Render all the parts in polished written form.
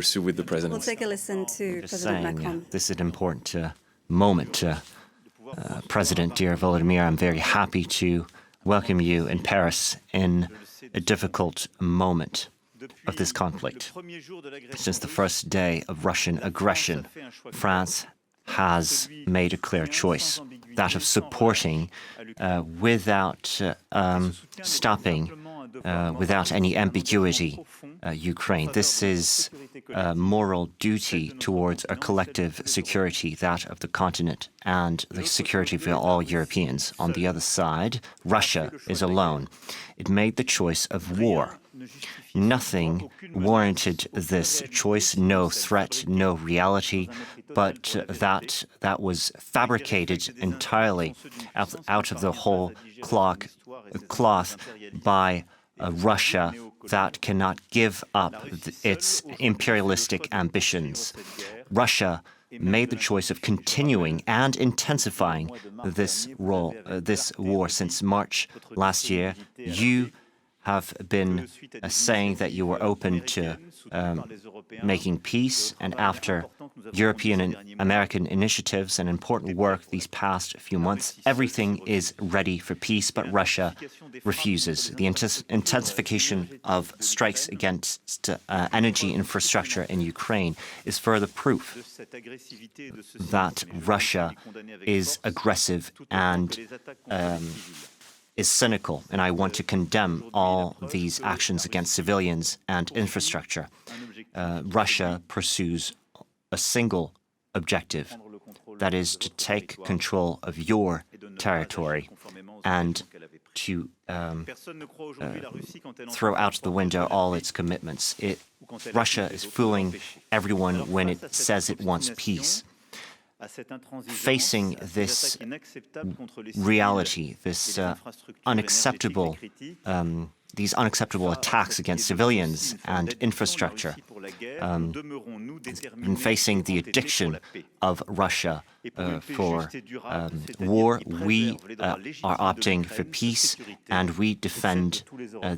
pursue with the president. We'll take a listen to President Macron. This is an important moment. President, dear Volodymyr, I'm very happy to welcome you in Paris in a difficult moment of this conflict. Since the first day of Russian aggression, France has made a clear choice, that of supporting without stopping, without any ambiguity, Ukraine. This is a moral duty towards our collective security, that of the continent and the security of all Europeans. On the other side, Russia is alone. It made the choice of war. Nothing warranted this choice, no threat, no reality, but that was fabricated entirely out of the whole cloth by Russia that cannot give up its imperialistic ambitions. Russia made the choice of continuing and intensifying this war since March last year. You have been saying that you were open to making peace, and after European and American initiatives and important work these past few months, everything is ready for peace, but Russia refuses. The intensification of strikes against energy infrastructure in Ukraine is further proof that Russia is aggressive and is cynical, and I want to condemn all these actions against civilians and infrastructure. Russia pursues a single objective, that is to take control of your territory and to throw out the window all its commitments. Russia is fooling everyone when it says it wants peace. Facing this reality, these unacceptable attacks against civilians and infrastructure, and facing the addiction of Russia for war, we are opting for peace, and we defend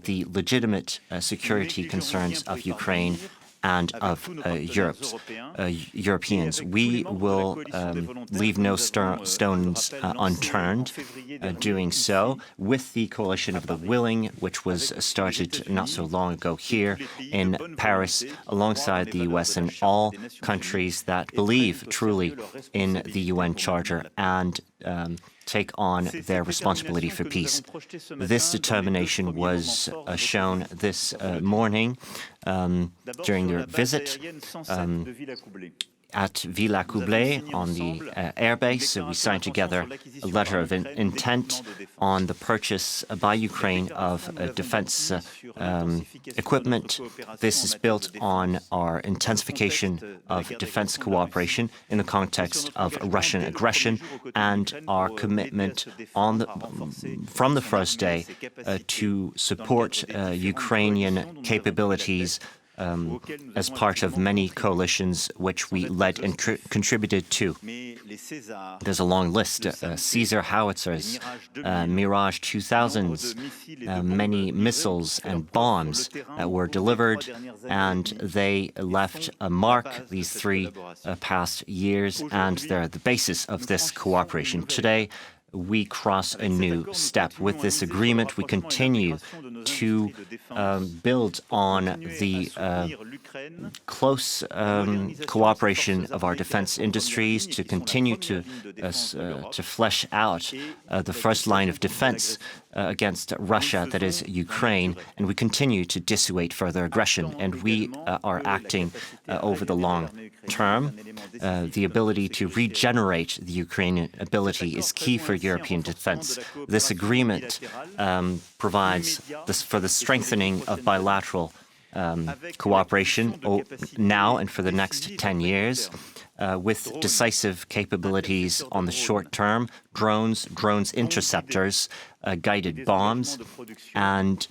the legitimate security concerns of Ukraine and of Europeans. We will leave no stones unturned doing so with the Coalition of the Willing, which was started not so long ago here in Paris, alongside the US and all countries that believe truly in the UN Charter and take on their responsibility for peace. This determination was shown this morning during their visit at Villacoublay on the airbase. We signed together a letter of intent on the purchase by Ukraine of defense equipment. This is built on our intensification of defense cooperation in the context of Russian aggression and our commitment from the first day to support Ukrainian capabilities as part of many coalitions which we led and contributed to. There's a long list. Caesar howitzers, Mirage 2000s, many missiles and bombs were delivered, and they left a mark these 3 past years, and they're the basis of this cooperation. Today, we cross a new step. With this agreement, we continue to build on the close cooperation of our defense industries, to continue to flesh out the first line of defense against Russia, that is Ukraine, and we continue to dissuade further aggression. And we are acting over the long term. The ability to regenerate the Ukrainian ability is key for European defense. This agreement provides for the strengthening of bilateral cooperation now and for the next 10 years. with decisive capabilities on the short term, drones interceptors, guided bombs, and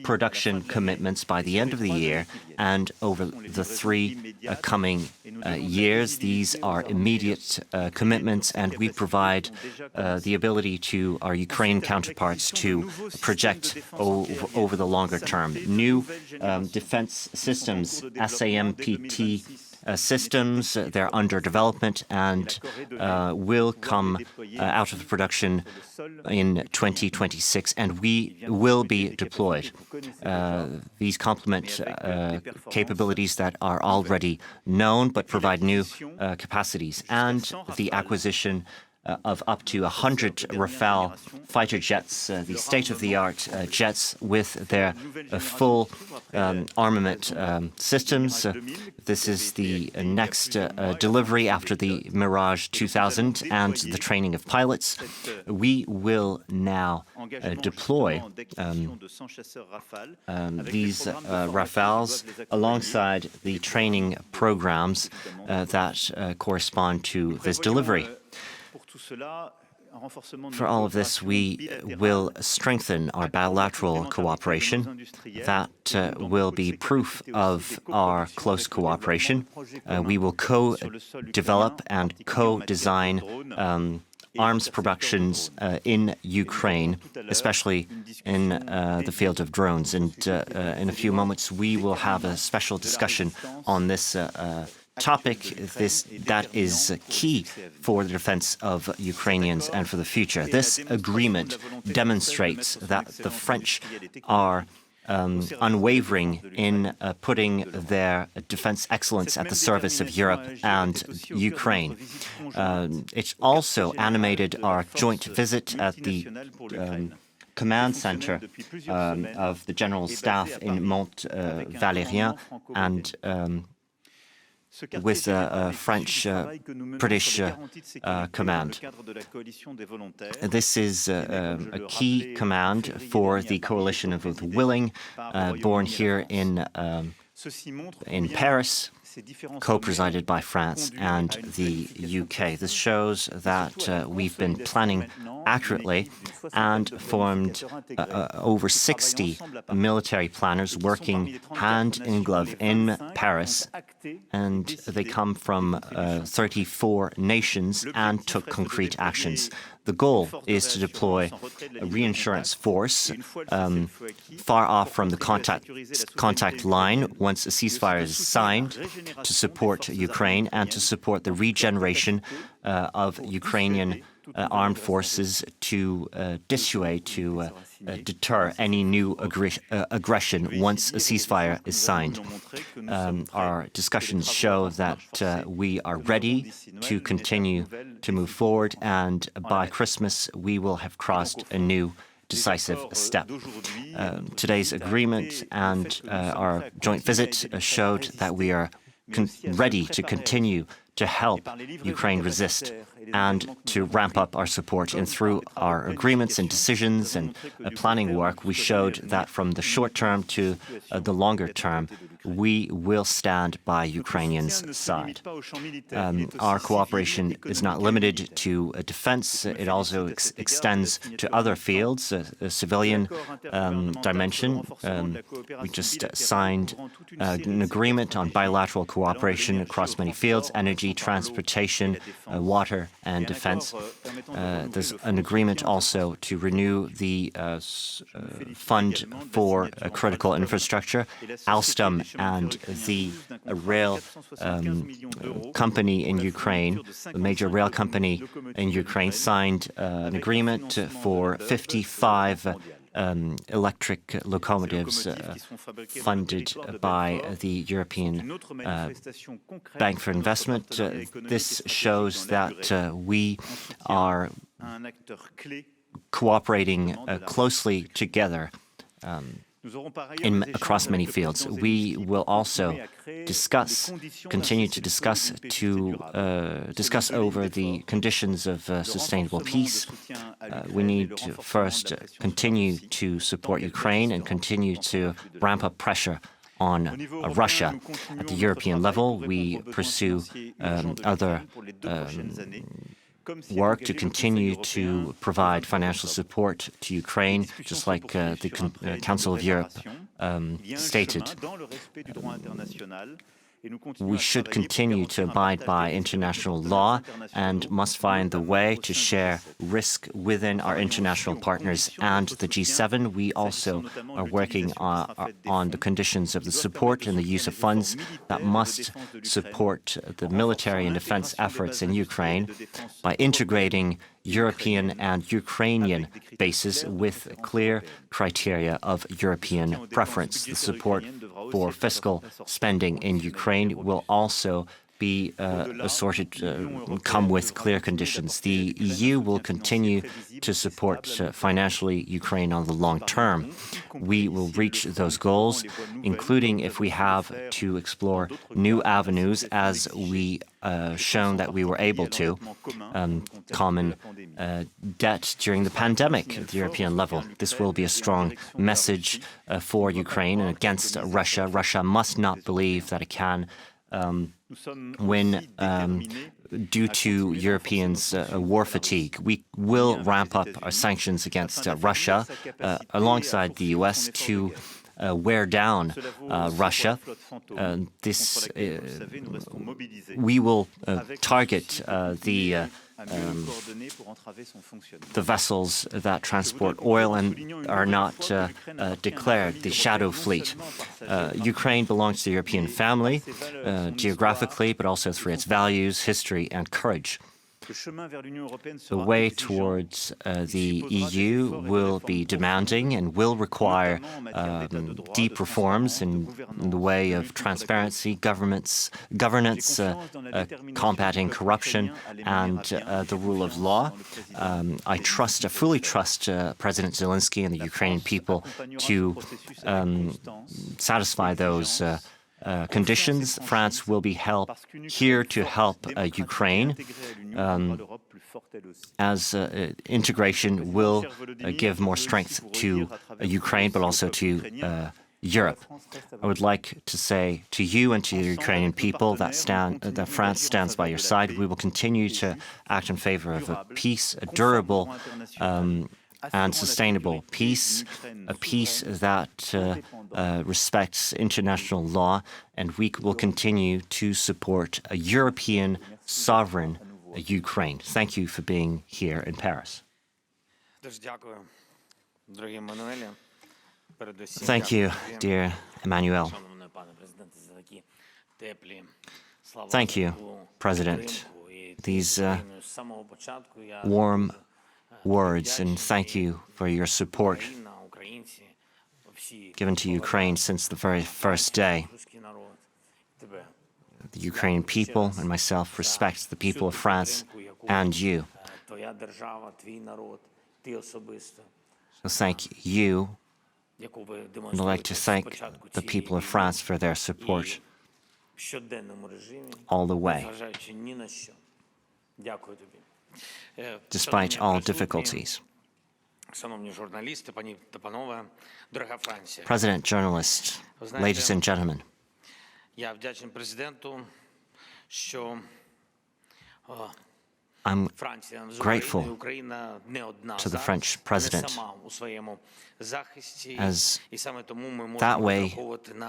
production commitments by the end of the year and over the 3 coming years. These are immediate commitments, and we provide the ability to our Ukrainian counterparts to project over the longer term. New defense systems, SAMPT systems, they're under development and will come out of production in 2026, and we will be deployed. These complement capabilities that are already known but provide new capacities, and the acquisition of up to 100 Rafale fighter jets, the state-of-the-art jets with their full armament systems. This is the next delivery after the Mirage 2000 and the training of pilots. We will now deploy these Rafales alongside the training programs that correspond to this delivery. For all of this, we will strengthen our bilateral cooperation. That will be proof of our close cooperation. We will co-develop and co-design arms productions in Ukraine, especially in the field of drones. And in a few moments, we will have a special discussion on this topic. That is key for the defense of Ukrainians and for the future. This agreement demonstrates that the French are unwavering in putting their defense excellence at the service of Europe and Ukraine. It also animated our joint visit at the command center of the General Staff in Mont-Valérien and with a French-British command. This is a key command for the coalition of the willing, born here in Paris, co-presided by France and the UK. This shows that we've been planning accurately and formed over 60 military planners working hand in glove in Paris, and they come from 34 nations and took concrete actions. The goal is to deploy a reinsurance force far off from the contact line once a ceasefire is signed to support Ukraine and to support the regeneration of Ukrainian armed forces to dissuade, to deter any new aggression once a ceasefire is signed. Our discussions show that we are ready to continue to move forward, and by Christmas we will have crossed a new decisive step. Today's agreement and our joint visit showed that we are ready to continue to help Ukraine resist and to ramp up our support. And through our agreements and decisions and planning work, we showed that from the short term to the longer term, we will stand by Ukrainians' side. Our cooperation is not limited to defense. It also extends to other fields, a civilian dimension. We just signed an agreement on bilateral cooperation across many fields: energy, transportation, water, and defense. There's an agreement also to renew the fund for critical infrastructure. Alstom and the rail company in Ukraine, the major rail company in Ukraine, signed an agreement for 55 electric locomotives funded by the European Bank for Investment. This shows that we are cooperating closely together across many fields. We will also continue to discuss over the conditions of sustainable peace. We need to first continue to support Ukraine and continue to ramp up pressure on Russia. At the European level, we pursue other work to continue to provide financial support to Ukraine, just like the Council of Europe stated. We should continue to abide by international law and must find the way to share risk within our international partners and the G7. We also are working on the conditions of the support and the use of funds that must support the military and defense efforts in Ukraine by integrating European and Ukrainian bases with clear criteria of European preference. The support for fiscal spending in Ukraine will also be come with clear conditions. The EU will continue to support financially Ukraine on the long term. We will reach those goals, including if we have to explore new avenues, as we shown that we were able to, common debt during the pandemic at the European level. This will be a strong message for Ukraine and against Russia. Russia must not believe that it can win due to Europeans' war fatigue. We will ramp up our sanctions against Russia alongside the U.S. to wear down Russia. We will target the vessels that transport oil and are not declared the shadow fleet. Ukraine belongs to the European family, geographically, but also through its values, history, and courage. The way towards the EU will be demanding and will require deep reforms in the way of transparency, governance, combating corruption, and the rule of law. I fully trust President Zelensky and the Ukrainian people to satisfy those conditions. France will be here to help Ukraine, as integration will give more strength to Ukraine, but also to Europe. I would like to say to you and to the Ukrainian people that France stands by your side. We will continue to act in favor of a peace, a durable and sustainable peace, a peace that respects international law, and we will continue to support a European sovereign Ukraine. Thank you for being here in Paris. Thank you, dear Emmanuel. Thank you, President. These warm words, and thank you for your support given to Ukraine since the very first day. The Ukrainian people and myself respect the people of France and you. So thank you, and I'd like to thank the people of France for their support all the way, despite all difficulties. President, journalists, ladies and gentlemen, I'm grateful to the French president, as that way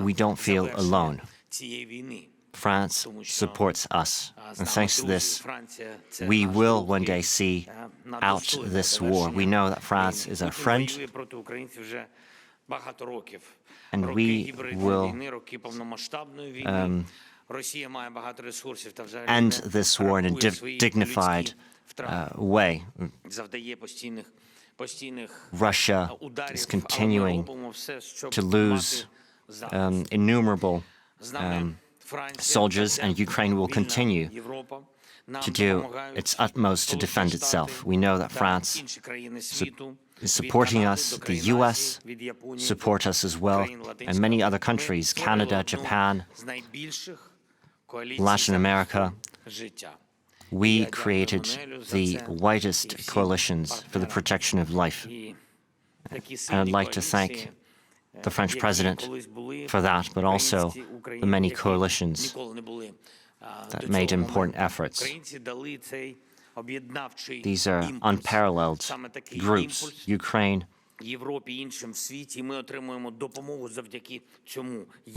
we don't feel alone. France supports us, and thanks to this, we will one day see out this war. We know that France is our friend, and we will end this war in a dignified way. Russia is continuing to lose innumerable soldiers, and Ukraine will continue to do its utmost to defend itself. We know that France is supporting us, the US support us as well, and many other countries, Canada, Japan, Latin America. We created the widest coalitions for the protection of life. And I'd like to thank the French president for that, but also the many coalitions that made important efforts. These are unparalleled groups. Ukraine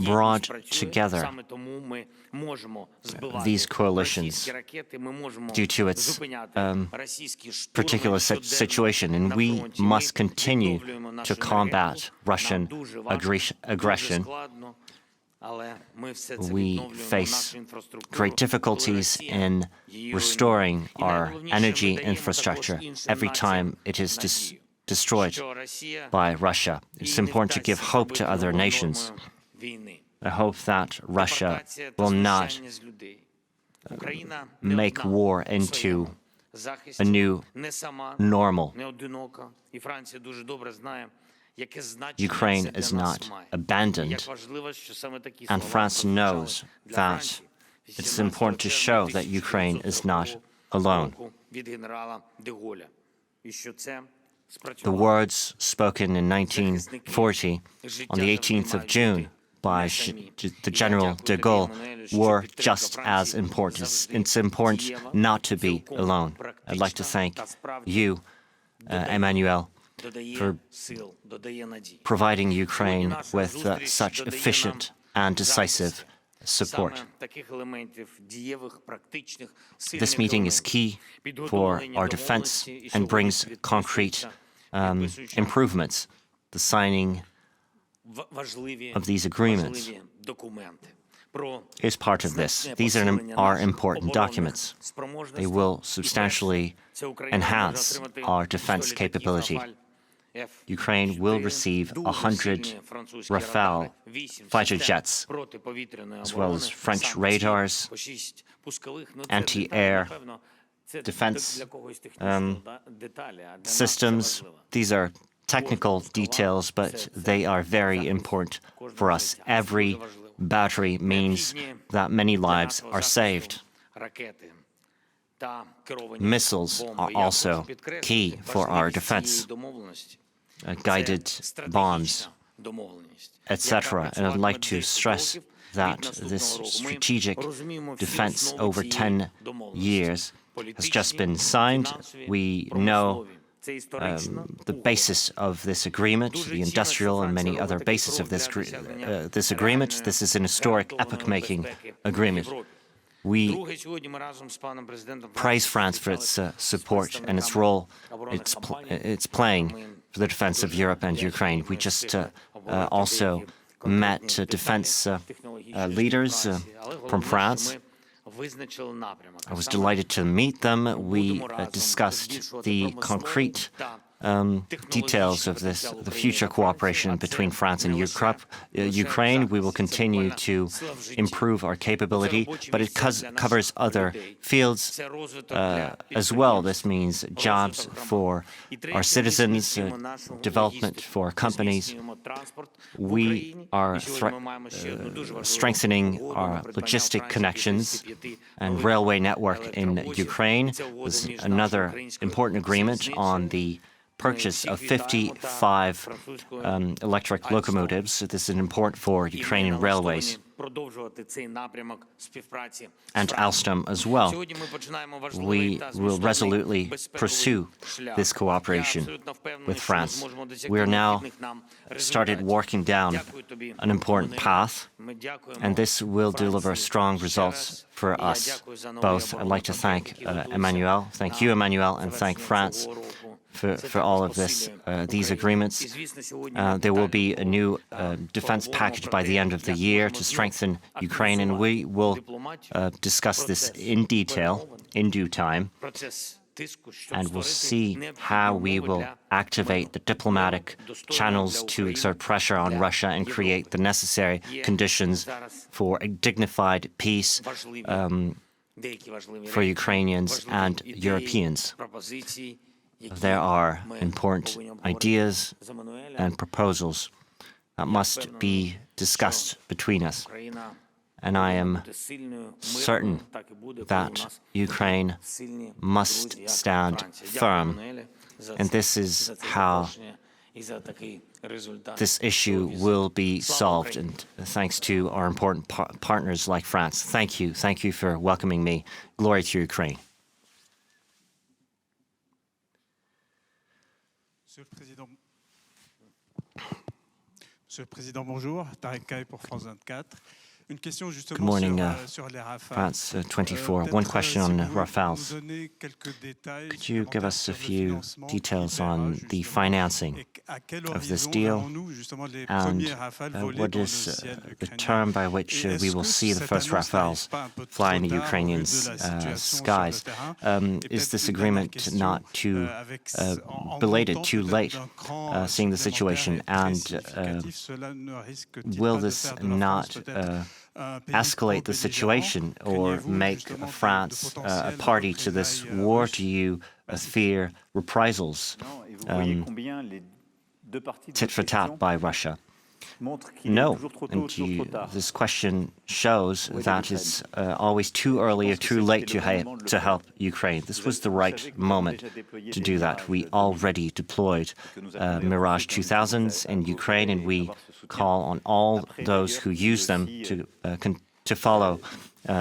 brought together these coalitions due to its particular situation, and we must continue to combat Russian aggression. We face great difficulties in restoring our energy infrastructure every time it is destroyed by Russia. It's important to give hope to other nations. I hope that Russia will not make war into a new normal. Ukraine is not abandoned, and France knows that it's important to show that Ukraine is not alone. The words spoken in 1940 on the 18th of June by the General de Gaulle were just as important. It's important not to be alone. I'd like to thank you, Emmanuel, for providing Ukraine with such efficient and decisive support. This meeting is key for our defense and brings concrete improvements. The signing of these agreements is part of this. These are important documents. They will substantially enhance our defense capability. Ukraine will receive 100 Rafale fighter jets, as well as French radars, anti-air defense systems. These are technical details, but they are very important for us. Every battery means that many lives are saved. Missiles are also key for our defense. Guided bombs, etc. And I'd like to stress that this strategic defense over 10 years has just been signed. We know the basis of this agreement, the industrial and many other bases of this agreement. This is an historic, epoch-making agreement. We praise France for its support and its role it's playing for the defense of Europe and Ukraine. We just also met defense leaders from France. I was delighted to meet them. We discussed the concrete details of the future cooperation between France and Ukraine. We will continue to improve our capability, but it covers other fields as well. This means jobs for our citizens, development for companies. We are strengthening our logistic connections and railway network in Ukraine. There's another important agreement on the purchase of 55 electric locomotives. This is important for Ukrainian railways and Alstom as well. We will resolutely pursue this cooperation with France. We are now started working down an important path, and this will deliver strong results for us both. I'd like to thank Emmanuel, thank you, Emmanuel, and thank France for all of these agreements. There will be a new defense package by the end of the year to strengthen Ukraine, and we will discuss this in detail in due time, and we'll see how we will activate the diplomatic channels to exert pressure on Russia and create the necessary conditions for a dignified peace for Ukrainians and Europeans. There are important ideas and proposals that must be discussed between us. And I am certain that Ukraine must stand firm. And this is how this issue will be solved, and thanks to our important partners like France. Thank you. Thank you for welcoming me. Glory to Ukraine. Monsieur le Président, bonjour. Tarek Kaye pour France 24. Good morning, France 24. One question on Rafales. Could you give us a few details on the financing of this deal, and what is the term by which we will see the first Rafales fly in the Ukrainian skies? Is this agreement not too belated, too late, seeing the situation, and will this not escalate the situation or make France a party to this war? Do you fear reprisals, tit for tat by Russia? No, and this question shows that it's always too early or too late to help Ukraine. This was the right moment to do that. We already deployed Mirage 2000s in Ukraine, and we call on all those who use them to follow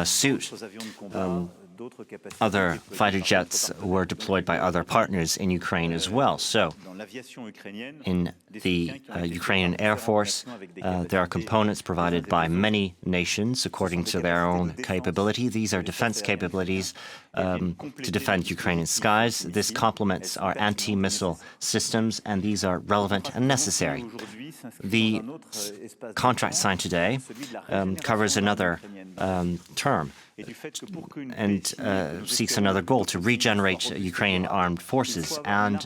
suit. Other fighter jets were deployed by other partners in Ukraine as well. So, in the Ukrainian Air Force, there are components provided by many nations according to their own capability. These are defense capabilities to defend Ukrainian skies. This complements our anti-missile systems, and these are relevant and necessary. The contract signed today covers another term and seeks another goal: to regenerate Ukrainian armed forces and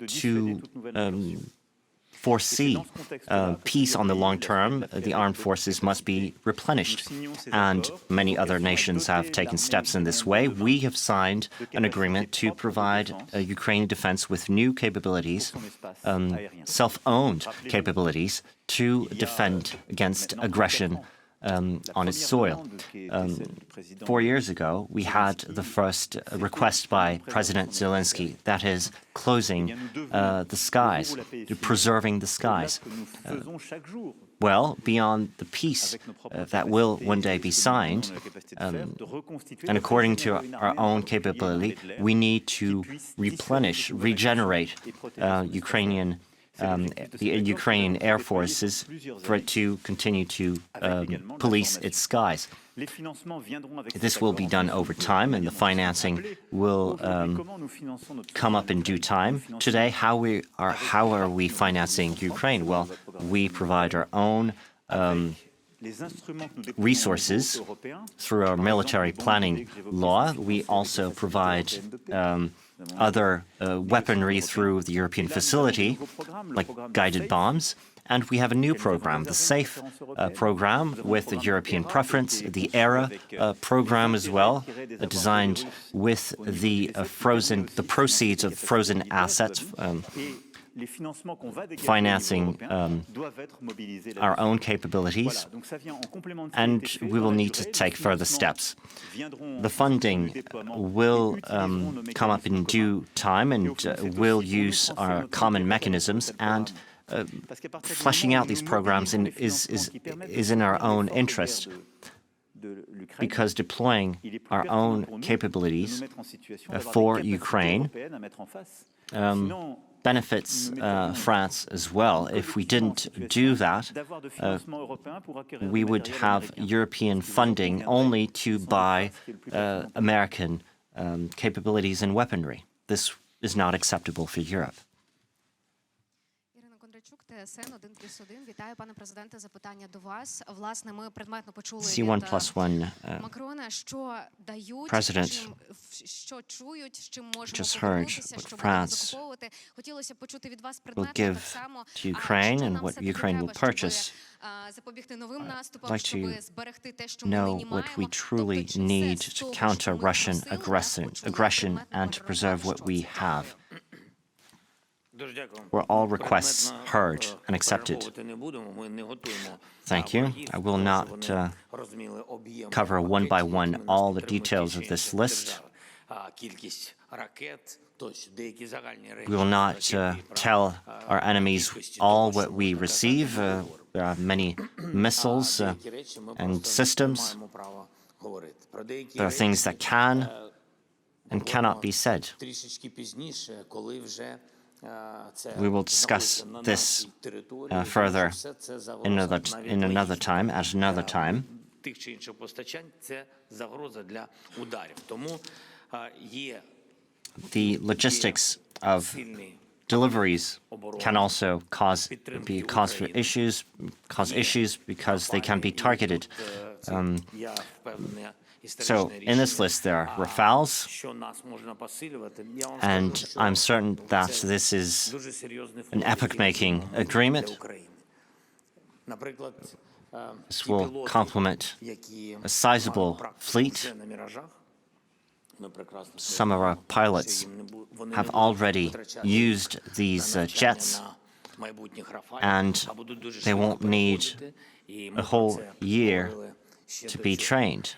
to foresee peace on the long term. The armed forces must be replenished, and many other nations have taken steps in this way. We have signed an agreement to provide Ukrainian defense with new capabilities, self-owned capabilities, to defend against aggression on its soil. 4 years ago, we had the first request by President Zelensky, that is, closing the skies, preserving the skies. Well, beyond the peace that will one day be signed, and according to our own capability, we need to replenish, regenerate the Ukrainian Air Forces for it to continue to police its skies. This will be done over time, and the financing will come up in due time. Today, how are we financing Ukraine? Well, we provide our own resources through our military planning law. We also provide other weaponry through the European facility, like guided bombs. And we have a new program, the SAFE program, with the European preference, the ERA program as well, designed with the proceeds of frozen assets, financing our own capabilities, and we will need to take further steps. The funding will come up in due time, and we'll use our common mechanisms, and fleshing out these programs is in our own interest, because deploying our own capabilities for Ukraine benefits France as well. If we didn't do that, we would have European funding only to buy American capabilities and weaponry. This is not acceptable for Europe. C1+1 President just heard what France will give to Ukraine and what Ukraine will purchase. I'd like to know what we truly need to counter Russian aggression and to preserve what we have. Were all requests heard and accepted? Thank you. I will not cover one by one all the details of this list. We will not tell our enemies all what we receive. There are many missiles and systems. There are things that can and cannot be said. We will discuss this further in another time, at another time. The logistics of deliveries can also cause issues because they can be targeted. So in this list there are Rafales, and I'm certain that this is an epoch-making agreement. This will complement a sizable fleet. Some of our pilots have already used these jets, and they won't need a whole year to be trained.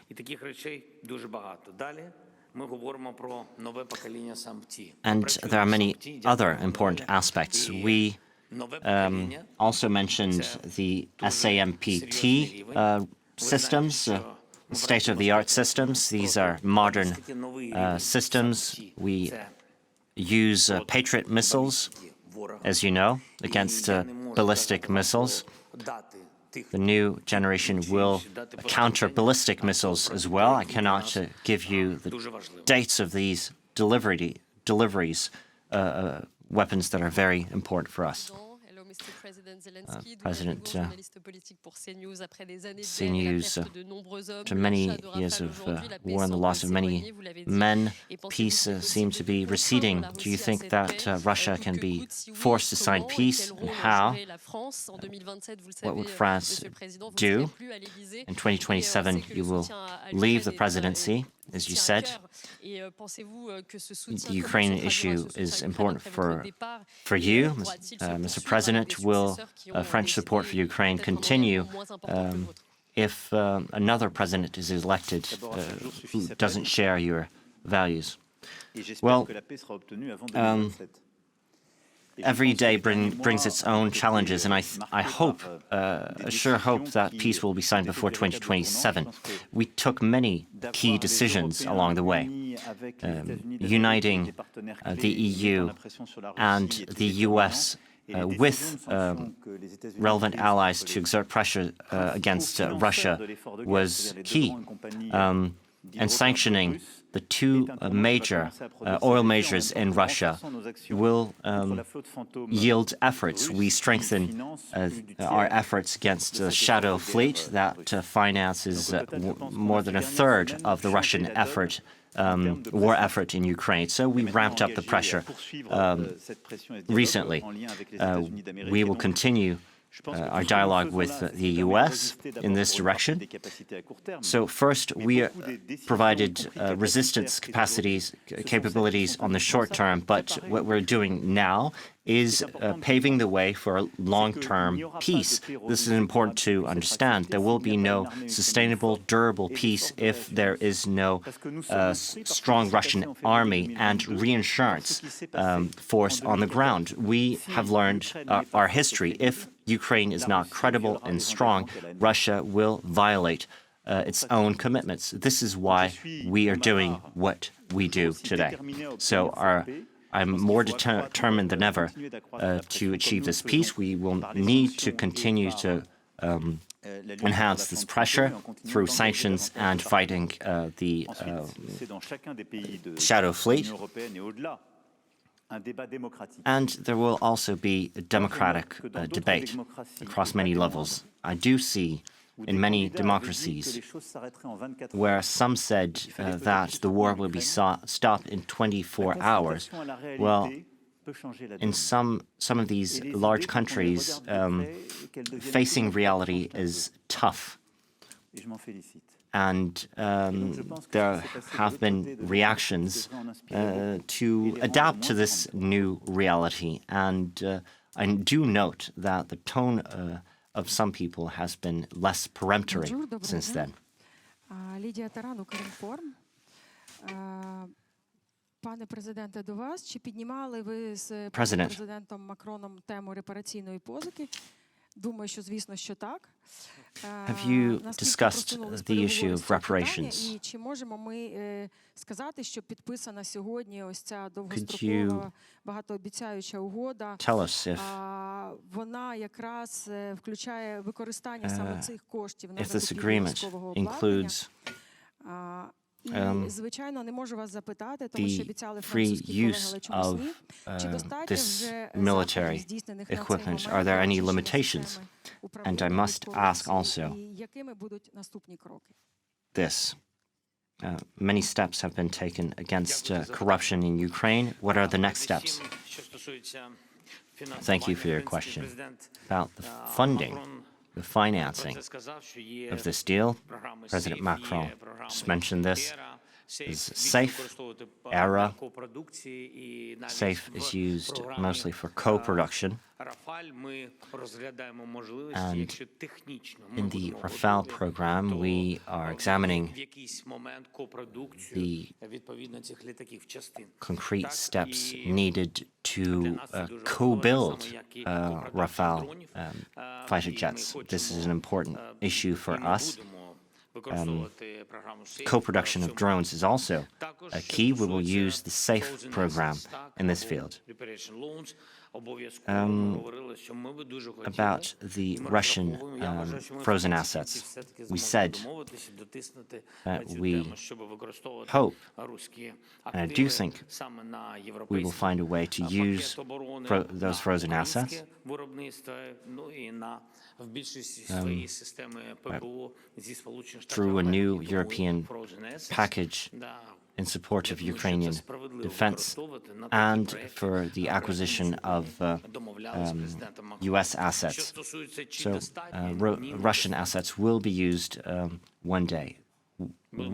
And there are many other important aspects. We also mentioned the SAMPT systems, state-of-the-art systems. These are modern systems. We use Patriot missiles, as you know, against ballistic missiles. The new generation will counter ballistic missiles as well. I cannot give you the dates of these deliveries, weapons that are very important for us. President CNews, after many years of war and the loss of many men, peace seems to be receding. Do you think that Russia can be forced to sign peace, and how? What would France do? In 2027, you will leave the presidency, as you said. The Ukrainian issue is important for you, Mr. President. Will French support for Ukraine continue if another president is elected who doesn't share your values? Well, every day brings its own challenges, and I sure hope that peace will be signed before 2027. We took many key decisions along the way, uniting the EU and the US with relevant allies to exert pressure against Russia was key. And sanctioning the two major oil majors in Russia will yield efforts. We strengthen our efforts against the shadow fleet that finances more than a third of the Russian effort. War effort in Ukraine. So we ramped up the pressure recently. We will continue our dialogue with the U.S. in this direction. So first, we provided resistance capabilities on the short term, but what we're doing now is paving the way for a long-term peace. This is important to understand. There will be no sustainable, durable peace if there is no strong Russian army and reinsurance force on the ground. We have learned our history. If Ukraine is not credible and strong, Russia will violate its own commitments. This is why we are doing what we do today. So I'm more determined than ever to achieve this peace. We will need to continue to enhance this pressure through sanctions and fighting the shadow fleet. And there will also be a democratic debate across many levels. I do see in many democracies where some said that the war will be stopped in 24 hours. Well, in some of these large countries, facing reality is tough. And there have been reactions to adapt to this new reality. And I do note that the tone of some people has been less peremptory since then. Пане президенте, до вас, чи піднімали ви з президентом Макроном тему репараційної позики? Думаю, що, звісно, що так. Have you discussed the issue of reparations? І чи можемо ми сказати, що підписана сьогодні ось ця довгострокова, багатообіцяюча угода, вона якраз включає використання саме цих коштів на закупівлю військового обладнання? І, звичайно, не можу вас запитати, тому що обіцяли французькі колеги, але чомусь ні. Чи достатньо вже заходів, здійснених на цей момент системи управління військовою, і якими будуть наступні кроки? This. Many steps have been taken against corruption in Ukraine. What are the next steps? Thank you for your question. About the funding, the financing of this deal, President Macron just mentioned this, is SAFE. ERA. SAFE is used mostly for co-production. And in the Rafale program, we are examining the concrete steps needed to co-build Rafale fighter jets. This is an important issue for us. Co-production of drones is also a key. We will use the SAFE program in this field. About the Russian frozen assets, we said that we hope, and I do think we will find a way to use those frozen assets through a new European package in support of Ukrainian defense and for the acquisition of U.S. assets. So Russian assets will be used one day.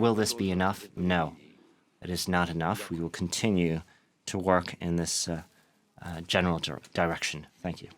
Will this be enough? No, it is not enough. We will continue to work in this general direction. Thank you.